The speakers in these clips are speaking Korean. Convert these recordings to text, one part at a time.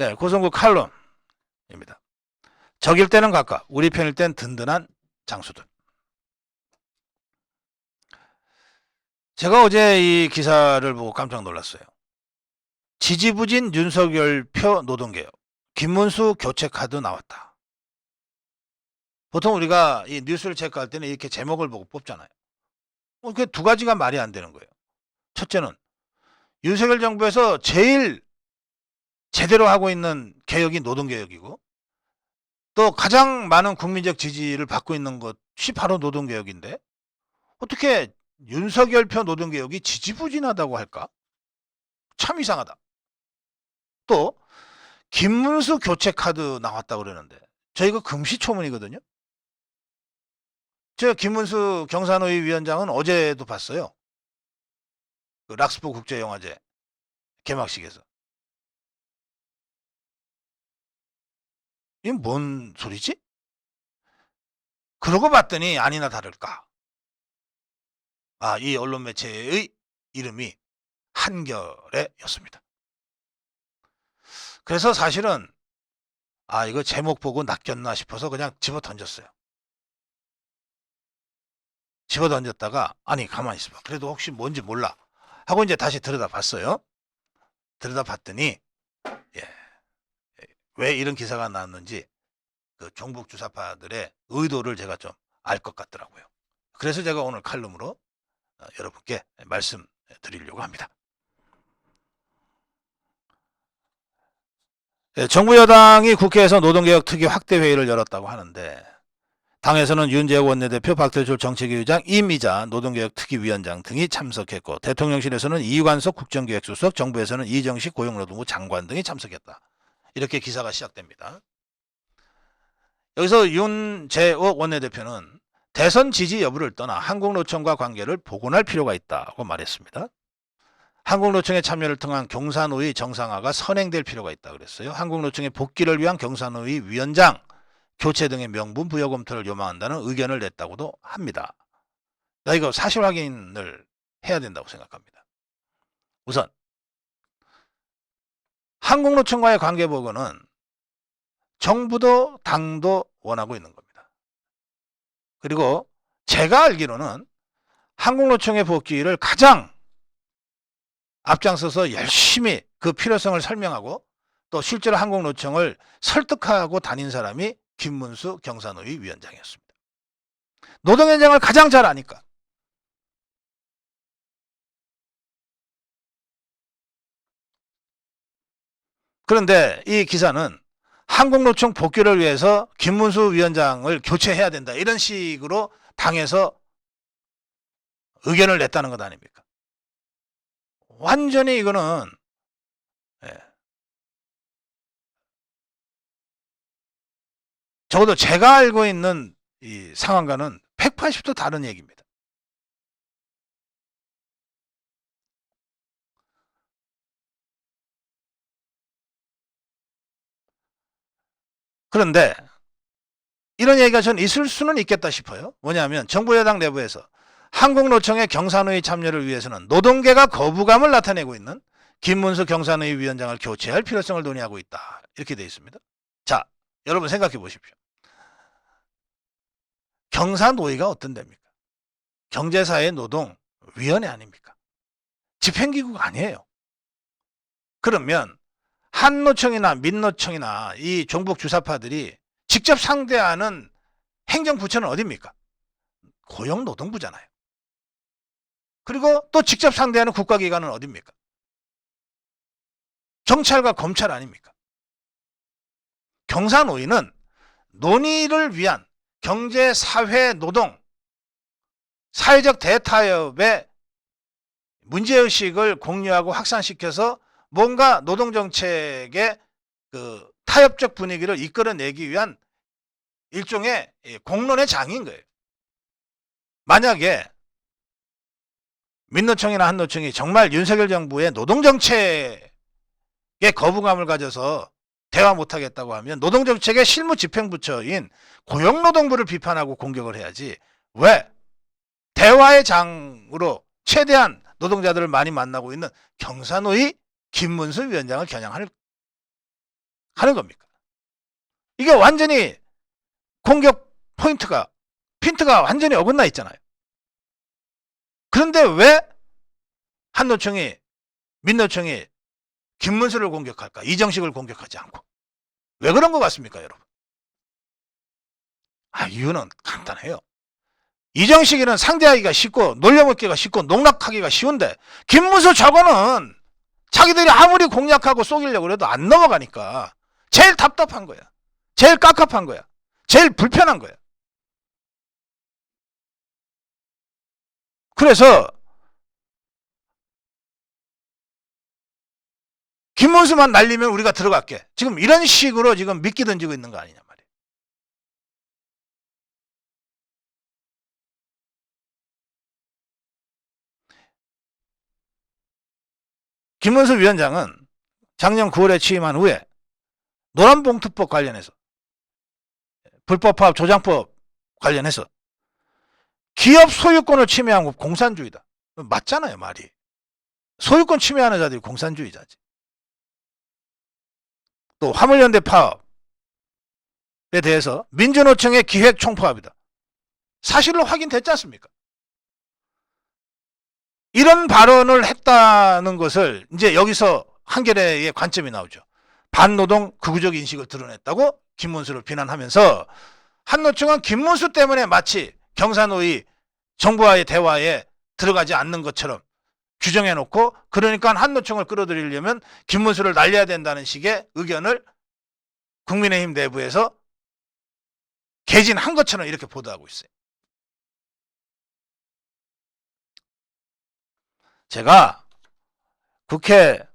네, 고성국 칼럼입니다. 적일 때는 가까, 우리 편일 땐 든든한 장수들. 제가 어제 이 기사를 보고 깜짝 놀랐어요. 지지부진 윤석열 표 노동개혁, 김문수 교체 카드 나왔다. 보통 우리가 이 뉴스를 체크할 때는 이렇게 제목을 보고 뽑잖아요. 그 두 가지가 말이 안 되는 거예요. 첫째는 윤석열 정부에서 제일 제대로 하고 있는 개혁이 노동개혁이고, 또 가장 많은 국민적 지지를 받고 있는 것이 바로 노동개혁인데, 어떻게 윤석열 표 노동개혁이 지지부진하다고 할까? 참 이상하다. 또 김문수 교체 카드 나왔다고 그러는데, 저 이거 금시초문이거든요. 제가 김문수 경산의 위원장은 어제도 봤어요. 그 락스포 국제영화제 개막식에서. 이게 뭔 소리지? 그러고 봤더니 아니나 다를까. 이 언론 매체의 이름이 한겨레였습니다. 그래서 사실은 이거 제목 보고 낚였나 싶어서 그냥 집어 던졌어요. 집어 던졌다가 가만히 있어봐. 그래도 혹시 뭔지 몰라 하고 이제 다시 들여다봤어요. 들여다봤더니 왜 이런 기사가 나왔는지 그 종북 주사파들의 의도를 제가 좀 알 것 같더라고요. 그래서 제가 오늘 칼럼으로 여러분께 말씀드리려고 합니다. 정부 여당이 국회에서 노동개혁 특위 확대회의를 열었다고 하는데, 당에서는 윤재욱 원내대표, 박대출 정책위의장, 이미자 노동개혁 특위위원장 등이 참석했고, 대통령실에서는 이관석 국정기획수석, 정부에서는 이정식 고용노동부 장관 등이 참석했다. 이렇게 기사가 시작됩니다. 여기서 윤재욱 원내대표는 대선 지지 여부를 떠나 한국노총과 관계를 복원할 필요가 있다고 말했습니다. 한국노총의 참여를 통한 경산의 정상화가 선행될 필요가 있다고 그랬어요. 한국노총의 복귀를 위한 경산의 위원장 교체 등의 명분 부여 검토를 요망한다는 의견을 냈다고도 합니다. 나 이거 사실 확인을 해야 된다고 생각합니다. 우선 한국노총과의 관계 복원은 정부도 당도 원하고 있는 겁니다. 그리고 제가 알기로는 한국노총의 복귀를 가장 앞장서서 열심히 그 필요성을 설명하고 또 실제로 한국노총을 설득하고 다닌 사람이 김문수 경산의 위원장이었습니다. 노동 현장을 가장 잘 아니까. 그런데 이 기사는 한국노총 복귀를 위해서 김문수 위원장을 교체해야 된다, 이런 식으로 당에서 의견을 냈다는 것 아닙니까? 완전히 이거는 적어도 제가 알고 있는 이 상황과는 180도 다른 얘기입니다. 그런데 이런 얘기가 전 있을 수는 있겠다 싶어요. 뭐냐면 정부 여당 내부에서 한국노총의 경산의 참여를 위해서는 노동계가 거부감을 나타내고 있는 김문수 경산의 위원장을 교체할 필요성을 논의하고 있다, 이렇게 되어 있습니다. 자, 여러분 생각해 보십시오. 경사노위가 어떤 데입니까? 경제사회 노동위원회 아닙니까? 집행기구가 아니에요. 그러면 한노총이나 민노총이나 이 종북 주사파들이 직접 상대하는 행정부처는 어디입니까? 고용노동부잖아요. 그리고 또 직접 상대하는 국가기관은 어디입니까? 경찰과 검찰 아닙니까? 경사노위는 논의를 위한 경제, 사회, 노동, 사회적 대타협의 문제의식을 공유하고 확산시켜서 뭔가 노동정책의 그 타협적 분위기를 이끌어내기 위한 일종의 공론의 장인 거예요. 만약에 민노총이나 한노총이 정말 윤석열 정부의 노동정책에 거부감을 가져서 대화 못하겠다고 하면 노동정책의 실무 집행부처인 고용노동부를 비판하고 공격을 해야지, 왜 대화의 장으로 최대한 노동자들을 많이 만나고 있는 경사노위 김문수 위원장을 겨냥할 하는 겁니까? 이게 완전히 공격 핀트가 완전히 어긋나 있잖아요. 그런데 왜 한노총이, 민노총이 김문수를 공격할까? 이정식을 공격하지 않고. 왜 그런 것 같습니까, 여러분? 이유는 간단해요. 이정식이는 상대하기가 쉽고 놀려먹기가 쉽고 농락하기가 쉬운데 김문수 저거는 자기들이 아무리 공략하고 속이려고 해도 안 넘어가니까 제일 답답한 거야. 제일 깝깝한 거야. 제일 불편한 거야. 그래서 김문수만 날리면 우리가 들어갈게. 지금 이런 식으로 지금 미끼 던지고 있는 거 아니냐 말이에요. 김문수 위원장은 작년 9월에 취임한 후에 노란봉투법 관련해서 불법 파업 조장법 관련해서 기업 소유권을 침해한 거 공산주의다. 맞잖아요, 말이. 소유권 침해하는 자들이 공산주의자지. 또 화물연대 파업에 대해서 민주노총의 기획 총파업이다. 사실로 확인됐지 않습니까? 이런 발언을 했다는 것을 이제 여기서 한겨레의 관점이 나오죠. 반노동 극우적 인식을 드러냈다고 김문수를 비난하면서 한노총은 김문수 때문에 마치 경산호위 정부와의 대화에 들어가지 않는 것처럼 규정해놓고 그러니까 한노총을 끌어들이려면 김문수를 날려야 된다는 식의 의견을 국민의힘 내부에서 개진한 것처럼 이렇게 보도하고 있어요. 제가 국회에서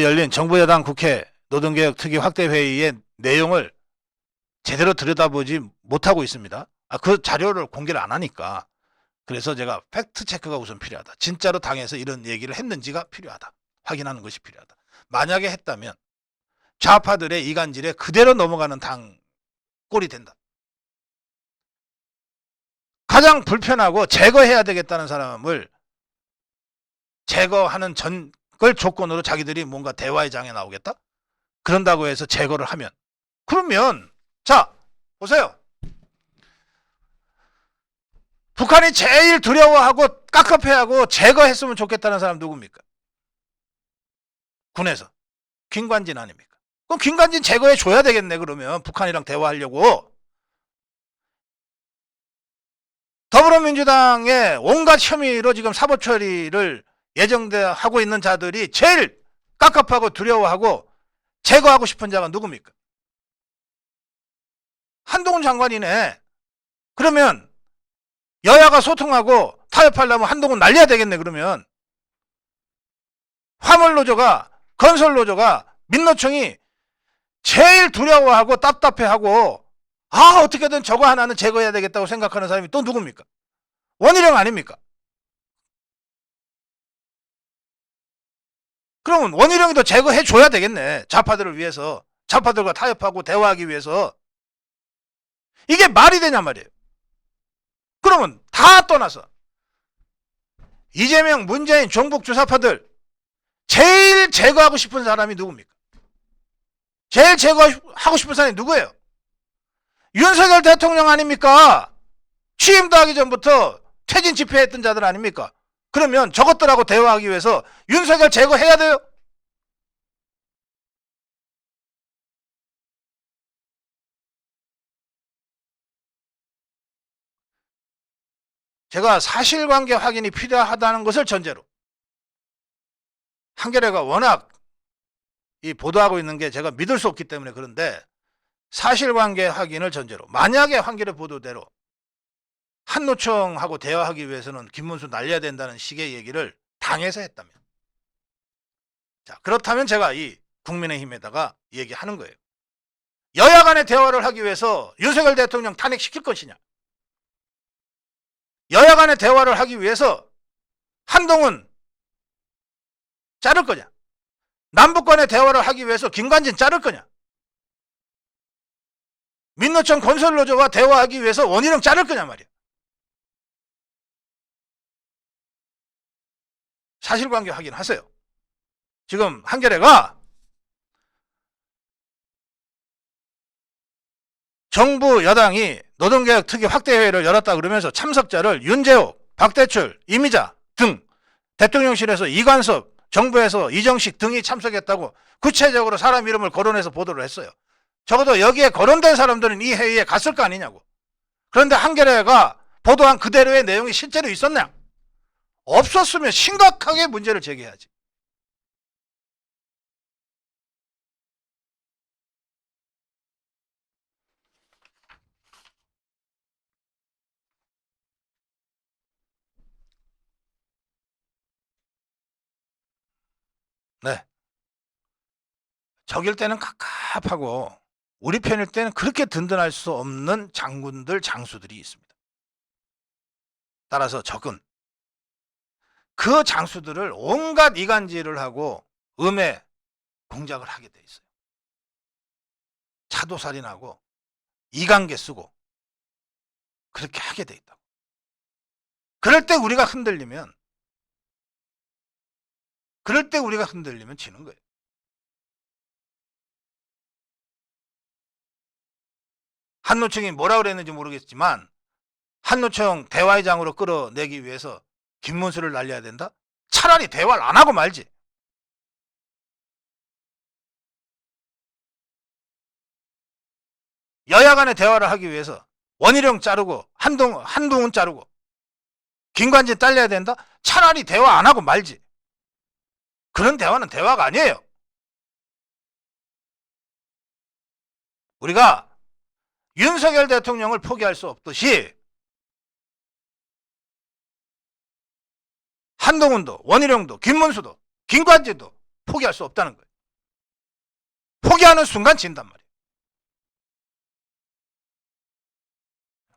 열린 정부 여당 국회 노동개혁 특위 확대회의의 내용을 제대로 들여다보지 못하고 있습니다. 그 자료를 공개를 안 하니까. 그래서 제가 팩트체크가 우선 필요하다. 진짜로 당에서 이런 얘기를 했는지가 필요하다. 확인하는 것이 필요하다. 만약에 했다면 좌파들의 이간질에 그대로 넘어가는 당 꼴이 된다. 가장 불편하고 제거해야 되겠다는 사람을 제거하는 걸 조건으로 자기들이 뭔가 대화의 장에 나오겠다? 그런다고 해서 제거를 하면 그러면 자 보세요. 북한이 제일 두려워하고 깝깝해하고 제거했으면 좋겠다는 사람 누굽니까? 군에서. 김관진 아닙니까? 그럼 김관진 제거해 줘야 되겠네. 그러면 북한이랑 대화하려고. 더불어민주당의 온갖 혐의로 지금 사법 처리를 예정하고 있는 자들이 제일 깝깝하고 두려워하고 제거하고 싶은 자가 누굽니까? 한동훈 장관이네. 그러면 여야가 소통하고 타협하려면 한동훈 날려야 되겠네. 그러면 화물노조가 건설노조가 민노총이 제일 두려워하고 답답해하고 어떻게든 저거 하나는 제거해야 되겠다고 생각하는 사람이 또 누굽니까? 원희룡 아닙니까? 그러면 원희룡이 더 제거해 줘야 되겠네. 좌파들을 위해서. 좌파들과 타협하고 대화하기 위해서. 이게 말이 되냐 말이에요. 그러면 다 떠나서 이재명, 문재인, 종북 주사파들 제일 제거하고 싶은 사람이 누굽니까? 제일 제거하고 싶은 사람이 누구예요? 윤석열 대통령 아닙니까? 취임도 하기 전부터 퇴진 집회했던 자들 아닙니까? 그러면 저것들하고 대화하기 위해서 윤석열 제거해야 돼요? 제가 사실관계 확인이 필요하다는 것을 전제로 한겨레가 워낙 이 보도하고 있는 게 제가 믿을 수 없기 때문에 그런데 사실관계 확인을 전제로 만약에 한겨레 보도대로 한노총하고 대화하기 위해서는 김문수 날려야 된다는 식의 얘기를 당에서 했다면 자 그렇다면 제가 이 국민의힘에다가 얘기하는 거예요. 여야 간의 대화를 하기 위해서 윤석열 대통령 탄핵시킬 것이냐, 여야 간의 대화를 하기 위해서 한동훈 자를 거냐, 남북 간의 대화를 하기 위해서 김관진 자를 거냐, 민노총 건설노조와 대화하기 위해서 원희룡 자를 거냐 말이야. 사실관계 확인하세요. 지금 한겨레가 정부 여당이 노동개혁 특위 확대회의를 열었다 그러면서 참석자를 윤재옥, 박대출, 이미자 등 대통령실에서 이관섭, 정부에서 이정식 등이 참석했다고 구체적으로 사람 이름을 거론해서 보도를 했어요. 적어도 여기에 거론된 사람들은 이 회의에 갔을 거 아니냐고. 그런데 한겨레가 보도한 그대로의 내용이 실제로 있었냐? 없었으면 심각하게 문제를 제기해야지. 네. 적일 때는 갑갑하고 우리 편일 때는 그렇게 든든할 수 없는 장군들, 장수들이 있습니다. 따라서 적은 그 장수들을 온갖 이간질을 하고 음해 공작을 하게 돼 있어요. 차도살인하고 이간계 쓰고 그렇게 하게 돼 있다고. 그럴 때 우리가 흔들리면 지는 거예요. 한노총이 뭐라 그랬는지 모르겠지만 한노총 대화의장으로 끌어내기 위해서 김문수를 날려야 된다? 차라리 대화를 안 하고 말지. 여야 간의 대화를 하기 위해서 원희룡 자르고 한동훈 자르고 김관진 잘려야 된다? 차라리 대화 안 하고 말지. 그런 대화는 대화가 아니에요. 우리가 윤석열 대통령을 포기할 수 없듯이 한동훈도 원희룡도 김문수도 김관진도 포기할 수 없다는 거예요. 포기하는 순간 진단 말이에요.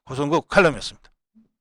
고성국 칼럼이었습니다.